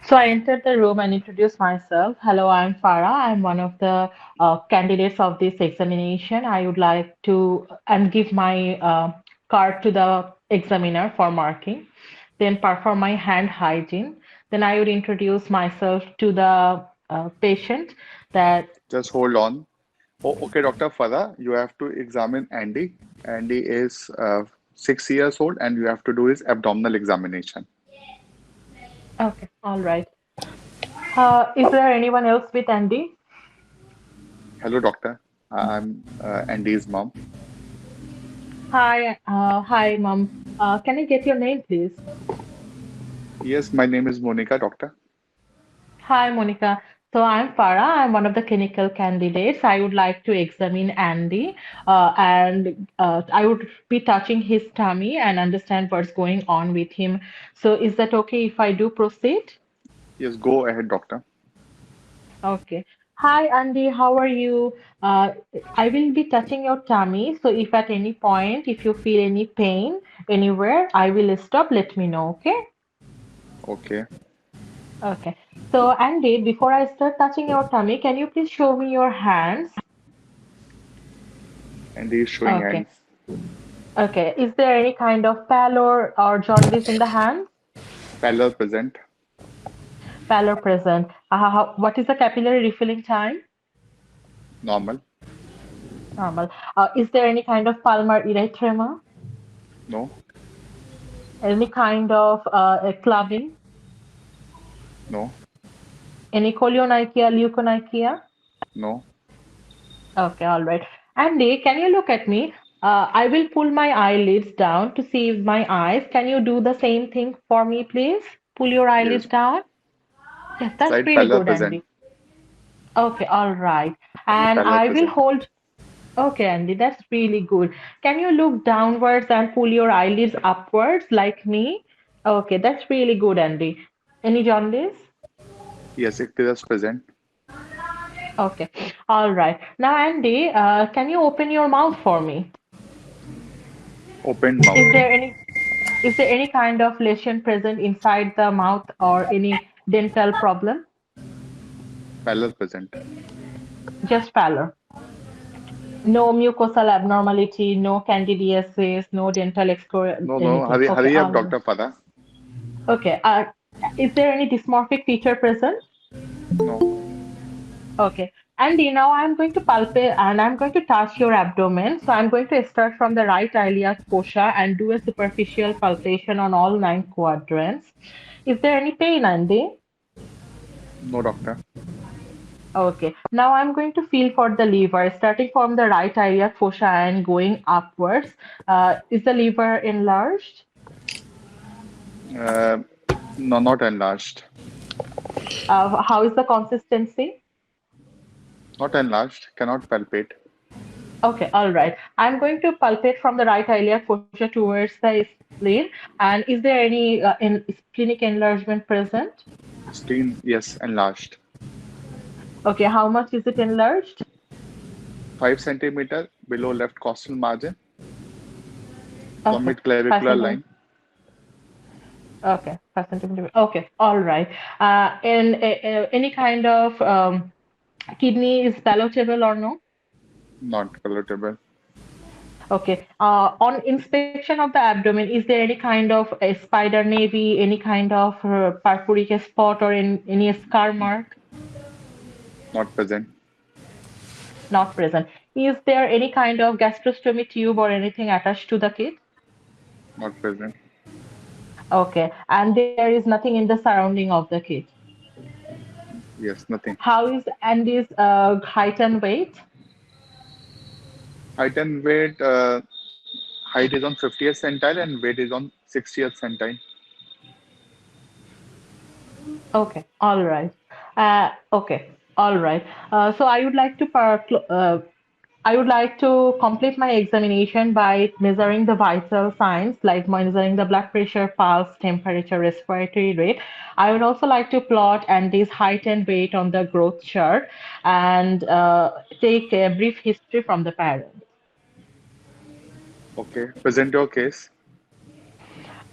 So I entered the room and introduced myself. Hello, I'm Farah. I'm one of the candidates of this examination. I would like to and give my card to the examiner for marking, then perform my hand hygiene. Then I would introduce myself to the patient that Just hold on. Oh, okay, Dr. Farah, you have to examine Andy. Andy is 6 years old, and you have to do his abdominal examination. okay, all right. Is there anyone else with Andy? Hello, doctor. I'm Andy's mom. Hi, mom. Can I get your name, please? Yes, my name is Monica, doctor. Hi, Monica. So I'm Farah. I'm one of the clinical candidates. I would like to examine Andy, and I would be touching his tummy and understand what's going on with him. So is that okay if I do proceed? Yes, go ahead, doctor. Okay. Hi, Andy. How are you? Uh, I will be touching your tummy. So if at any point, if you feel any pain anywhere, I will stop. Let me know. Okay. Okay. Okay. So, Andy, before I start touching your tummy, can you please show me your hands? Andy is showing Okay. hands. Okay. Is there any kind of pallor or jaundice in the hands? Pallor present. Pallor present. What is the capillary refilling time? Normal. Normal. Is there any kind of palmar erythema? No. Any kind of clubbing? No. Any cholionicia, leukonychia? No. Okay, all right. Andy, can you look at me? I will pull my eyelids down to see my eyes. Can you do the same thing for me, please? Pull your eyelids Yes. down. Yes, that's Slight really pallor good, present. Andy. Okay, all right. And Pallor I will present. hold. Okay, Andy, that's really good. Can you look downwards and pull your eyelids upwards like me? Okay, that's really good, Andy. Any jaundice? Yes, icterus present. Okay, all right. Now, Andy, can you open your mouth for me? Opened mouth. Is there any Is there any kind of lesion present inside the mouth or any dental problem? Pallor present. Just pallor. No mucosal abnormality, no candidiasis, no dental No, no. anything. Hurry, Okay, hurry up, all right. Dr. Farah. Okay. Is there any dysmorphic feature present? No. Okay. Andy, now I'm going to palpate and I'm going to touch your abdomen. So I'm going to start from the right iliac fossa and do a superficial palpation on all nine quadrants. Is there any pain, Andy? No, doctor. Okay, now I'm going to feel for the liver, starting from the right iliac fossa and going upwards. Is the liver enlarged? Uh, no, not enlarged. How is the consistency? Not enlarged. Cannot palpate. Okay, all right. I'm going to palpate from the right iliac fossa towards the spleen. And is there any splenic enlargement present? Spleen, yes, enlarged. Okay, how much is it enlarged? 5 centimeter below left costal margin from Okay, mid 5 clavicular centimeters. line. Okay, 5 centimeters. Okay, all right. And any kind of kidney is palatable or no? Not palatable. Okay. On inspection of the abdomen, is there any kind of a spider navy, any kind of purpuric spot or any scar mark? Not present. Not present. Is there any kind of gastrostomy tube or anything attached to the kit? Not present. Okay. And there is nothing in the surrounding of the kit. Yes, nothing. How is Andy's height and weight? Height and weight. Height is on 50th centile and weight is on 60th centile. Okay, all right. Okay, all right. So I would like to complete my examination by measuring the vital signs like measuring the blood pressure, pulse, temperature, respiratory rate. I would also like to plot Andy's height and weight on the growth chart and take a brief history from the parent. Okay. Present your case.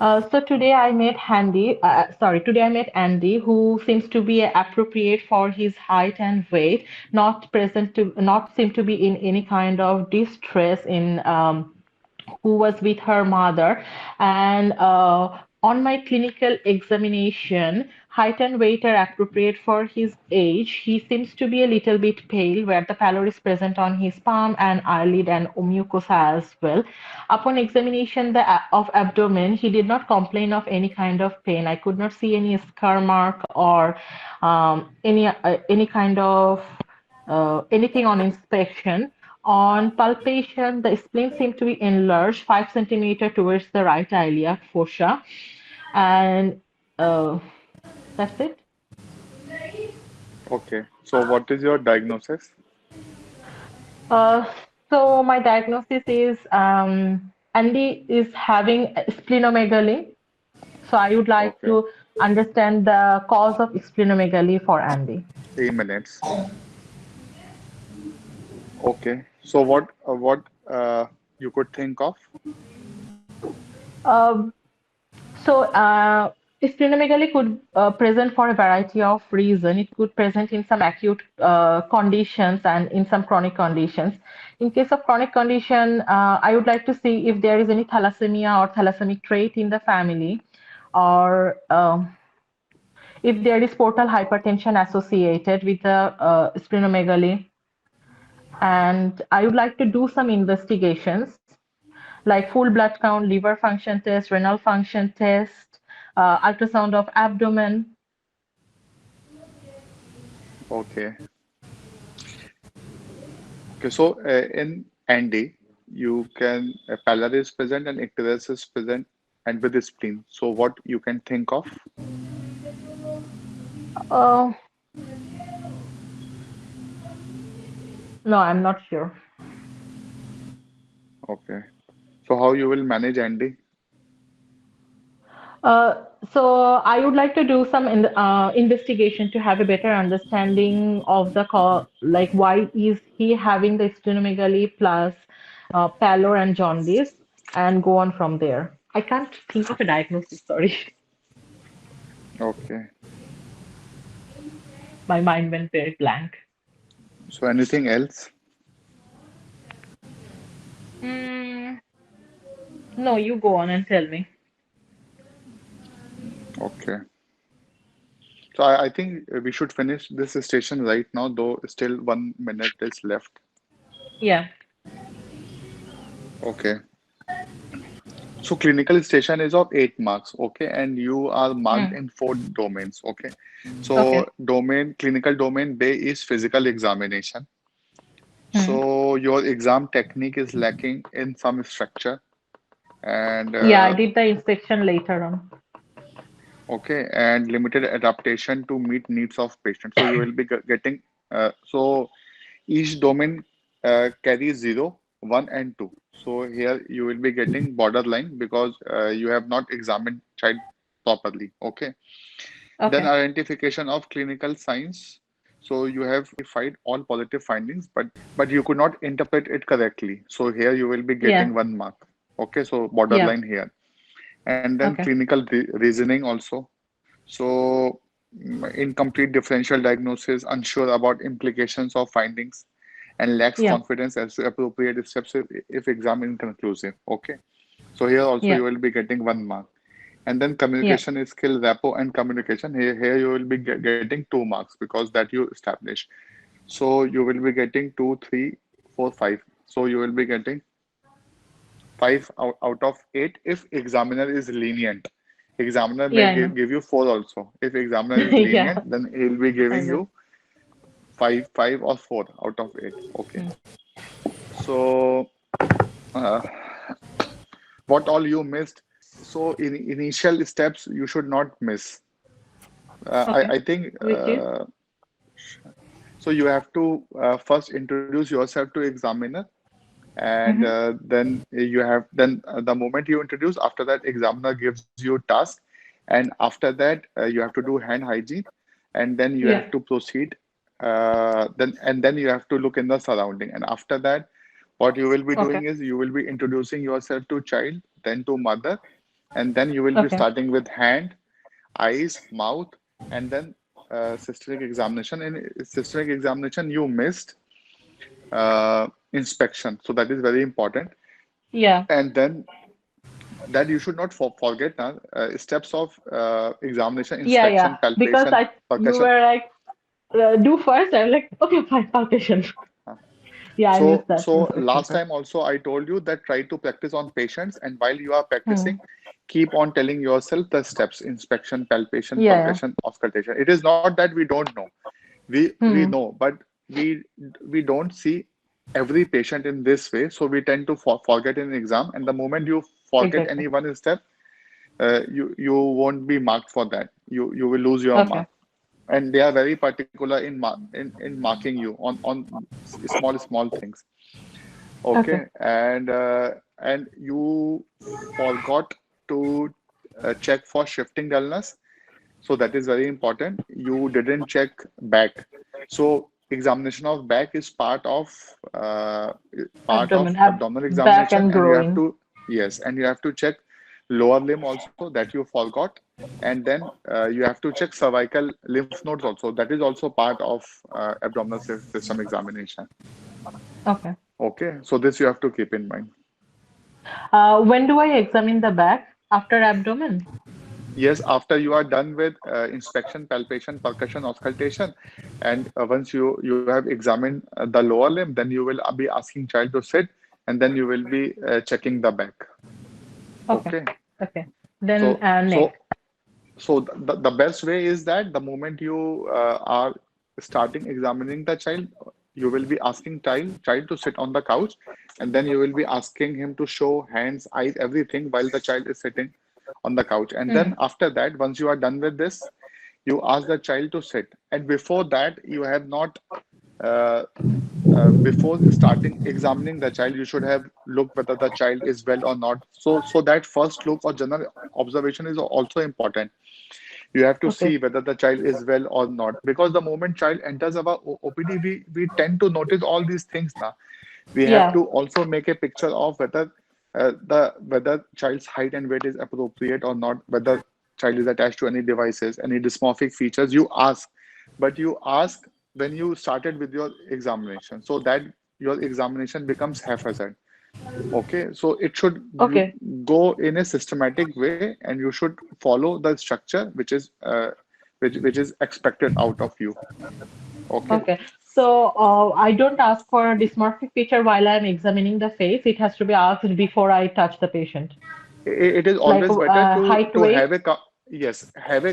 Today I met Andy, who seems to be appropriate for his height and weight, not seem to be in any kind of distress in who was with her mother. And on my clinical examination, height and weight are appropriate for his age. He seems to be a little bit pale, where the pallor is present on his palm and eyelid and mucosa as well. Upon examination of abdomen, he did not complain of any kind of pain. I could not see any scar mark or any kind of anything on inspection. On palpation, the spleen seemed to be enlarged 5 centimeter towards the right iliac fossa, and uh, that's it. Okay. So what is your diagnosis? Uh, so my diagnosis is Andy is having splenomegaly. So I would like Okay. to understand the cause of splenomegaly for Andy. 3 minutes. Okay. So what you could think of? Um, Splenomegaly could present for a variety of reasons. It could present in some acute conditions and in some chronic conditions. In case of chronic condition, I would like to see if there is any thalassemia or thalassemic trait in the family, or if there is portal hypertension associated with the splenomegaly. And I would like to do some investigations like full blood count, liver function test, renal function test, ultrasound of abdomen. Okay. Okay. So in Andy, you can pallor is present and icterus is present and with the spleen. So what you can think of? Uh, no, I'm not sure. Okay. So how you will manage Andy? So I would like to do some investigation to have a better understanding of like why is he having the splenomegaly plus pallor and jaundice, and go on from there. I can't think of a diagnosis. Sorry, Okay. my mind went very blank. So anything else? Mm, no, you go on and tell me. Okay. So I think we should finish this station right now, though still 1 minute is left. Yeah. Okay. So clinical station is of 8 marks, okay, and you are marked Mm, in 4 domains, okay. So okay. clinical domain day is physical examination. Mm. So your exam technique is lacking in some structure, and Yeah, I did the inspection later on. okay, and limited adaptation to meet needs of patients. So you will be getting so each domain carries 0, 1, and 2. So here you will be getting borderline because you have not examined child properly. Okay. Then Okay. identification of clinical signs. So you have identified all positive findings, but you could not interpret it correctly. So here you will be getting Yeah. 1 mark. Okay, so Yeah. borderline here. And then Okay. clinical reasoning also. So incomplete differential diagnosis, unsure about implications of findings, and lacks Yeah. confidence as to appropriate steps if exam inconclusive. Okay. So here also Yeah. you will be getting 1 mark. And then Yeah. communication is skill, rapport, and communication. Here you will be getting 2 marks because that you establish. So you will be getting 2, 3, 4, 5. So you will be getting 5 out of 8 if examiner is lenient. Examiner may Yeah, I know. give you 4 also. If examiner is Yeah. lenient, then he'll be I giving know. you 5 or 4 out of 8. Okay. Mm. So uh, what all you missed? So in initial steps you should not miss. Okay. I think Which is? so. You have to first introduce yourself to examiner, and Mm-hmm. then you have then the moment you introduce, after that examiner gives you task, and after that you have to do hand hygiene, and then you have Yeah. to proceed. Then you have to look in the surrounding, and after that what you will be Okay. doing is you will be introducing yourself to child, then to mother, and then you will be Okay. starting with hand, eyes, mouth, and then systemic examination. In systemic examination, you missed inspection, so that is very important. Yeah. And then that you should not forget now, steps of examination, Yeah, yeah. inspection, Because palpation, I you percussion. were like do first. I'm like, okay, fine, palpation. Yeah, I missed that So inspection last part. time also I told you that try to practice on patients, and while you are Hmm. practicing, keep on telling yourself the steps: inspection, palpation, Yeah, percussion, auscultation. It is not that we don't know. We yeah. Hmm. know, but we we don't see every patient in this way, so we tend to forget in exam. And the moment you forget Exactly. any one step, you won't be marked for that. You will lose your Okay. mark. And they are very particular in in marking you on small things. Okay. Okay, and you forgot to check for shifting dullness. So that is very important. You didn't check back. So examination of back is part of Abdomen, ab abdominal back examination, and and you have groin. to, yes, and you have to check lower limb also, that you forgot, and then you have to check cervical lymph nodes also. That is also part of abdominal system examination. Okay. Okay, so this you have to keep in mind. When do I examine the back? After abdomen? Yes, after you are done with inspection, palpation, percussion, auscultation, and once you have examined the lower limb, then you will be asking child to sit, and then you will be checking the back. Okay. Okay, Okay. Then so neck. the best way is that the moment you are starting examining the child, you will be asking child to sit on the couch, and then you will be asking him to show hands, eyes, everything while the child is sitting on the couch. And Hmm. then after that, once you are done with this, you ask the child to sit. And before that, you have not uh, before starting examining the child, you should have looked whether the child is well or not. So that first look or general observation is also important. You have to Okay. see whether the child is well or not, because the moment child enters our OPD, we tend to notice all these things now. We have Yeah. to also make a picture of whether child's height and weight is appropriate or not, whether child is attached to any devices, any dysmorphic features. You ask, but you ask when you started with your examination, so that your examination becomes haphazard. Okay, so it should Okay. go in a systematic way, and you should follow the structure which is expected out of you. Okay, Okay. So I don't ask for a dysmorphic feature while I'm examining the face. It has to be asked before I touch the patient. it is Like always better height, to weight. have yes, have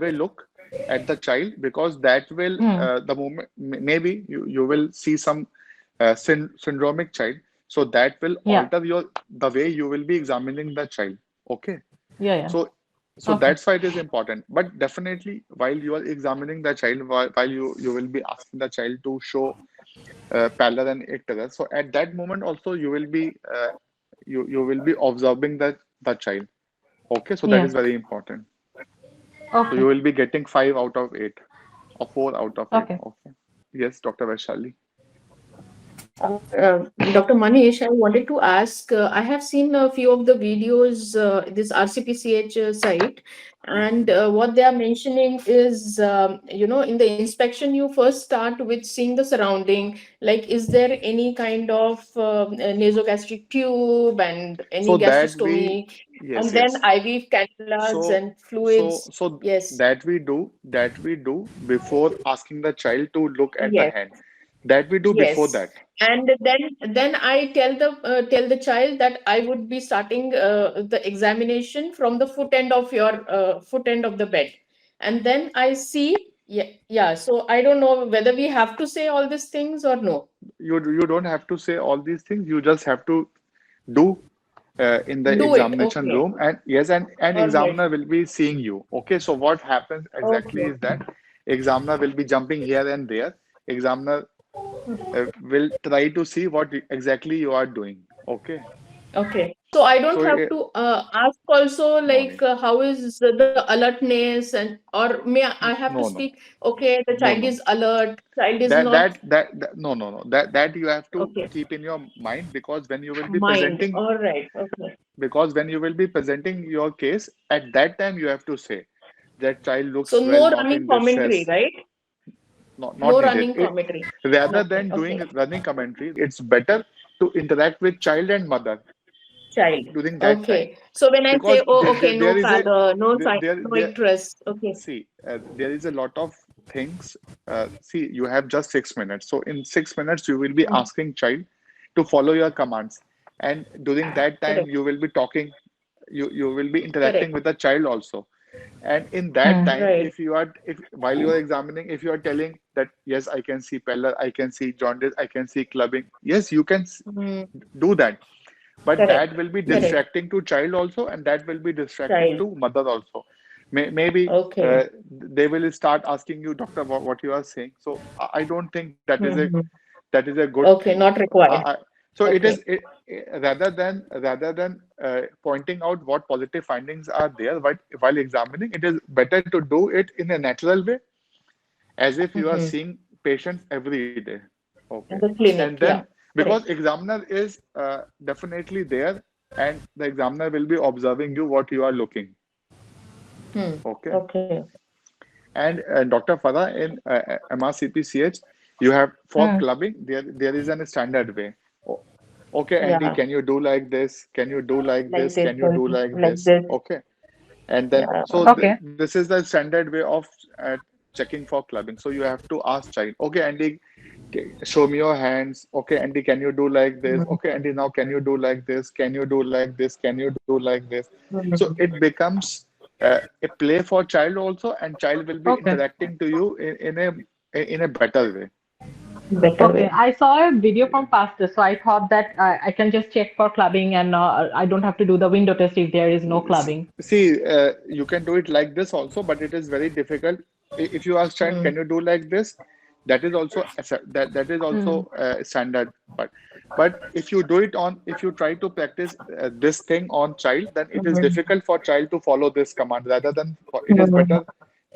a look at the child, because that will Hmm. the moment maybe you will see some syndromic child, so that will Yeah. alter your the way you will be examining the child. Okay, Yeah. Yeah. so Okay. that's why it is important. But definitely while you are examining the child, while you will be asking the child to show pallor and icterus, so at that moment also you will be you will be observing the child. Okay, so that Yeah. is very important. So you Okay. will be getting 5 out of 8 or 4 out of 8. Okay. Okay, yes, Dr. Vaishali. Dr. Manish, I wanted to ask, I have seen a few of the videos, this RCPCH site, and what they are mentioning is, in the inspection, you first start with seeing the surrounding, like, is there any kind of nasogastric tube and So any that we, gastrostomy, yes, and then yes. IV cannulas So and fluids. Yes, that we do before asking the child to look at the yes. hand. That we do before Yes, that. and then I tell the child that I would be starting the examination from the foot end of your foot end of the bed, and then I see, yeah, yeah. So I don't know whether we have to say all these things or no. You don't have to say all these things. You just have to do in the Do it. examination Okay. room, and yes, and All right. examiner will be seeing you. Okay, so what happens exactly Okay. is that examiner will be jumping here and there. Examiner will try to see what exactly you are doing. Okay, Okay. So I don't So have to ask also no like need. how is the alertness, and or may I have to No, no, speak, okay, the no, child no. is alert, child is That not. that that, that no, no, no. That you have to Okay. keep in your mind, because when you will be Mind. presenting, All right. Okay. your case, at that time you have to say that child So looks well, no not running in commentary, distress, right? not No needed. running commentary. Rather Nothing. than Okay. doing running commentaries, it's better to interact with child and mother Child. during that time, Okay. So when I say, because oh, okay, no there is a father, no sign, no there interest. Okay. see, there is a lot of things. See, you have just 6 minutes, so in 6 minutes you will be Hmm. asking child to follow your commands, and during that time Correct. you will be talking, you will be interacting Correct. with the child also. And in that Hmm. time, Right. if you are, if while you are examining, if you are telling that yes, I can see pallor, I can see jaundice, I can see clubbing, yes, you can Hmm. do that, but Correct. that will be Correct. distracting to child also, and that will be distracting Child. to mother also. Maybe Okay. they will start asking you, doctor, what you are saying. So I don't think Hmm. that is a good Okay. thing. Not required. So it Okay. is rather than pointing out what positive findings are there, but while examining, it is better to do it in a natural way, as if you are Hmm. seeing patients every day. Okay. In the And clinic. then, Yeah. because Correct. examiner is definitely there, and the examiner will be observing you what you are looking. Hmm. Okay. Okay. And Dr. Farah, in MRCPCH, you have for Hmm. clubbing, there is an standard way. O- Okay, Andy, Yeah. can you do like this? Can you do like Like this? this. Can you do like Like this? this. Okay. And then, Yeah. so Okay. this is the standard way of checking for clubbing. So you have to ask child, okay, Andy, show me your hands. Okay, Andy, can you do like this? Hmm. Okay, Andy, now can you do like this? Can you do like this? Can you do like this? So Hmm. it becomes a play for child also, and child will be Okay. interacting to you in a better way. Better Okay. way. I saw a video from Pastor, so I thought that I can just check for clubbing and I don't have to do the window test if there is no clubbing. See, you can do it like this also, but it is very difficult. If you ask child, Hmm. can you do like this? That is also that is Hmm. also standard. But if you try to practice this thing on child, then it is Hmm. difficult for child to follow this command. Rather than it is Hmm. better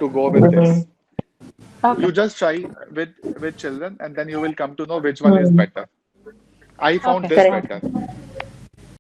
to go with Hmm. this. Okay. You just try with children, and then you will come to know which one is Hmm. better. I found Okay. this Correct. better.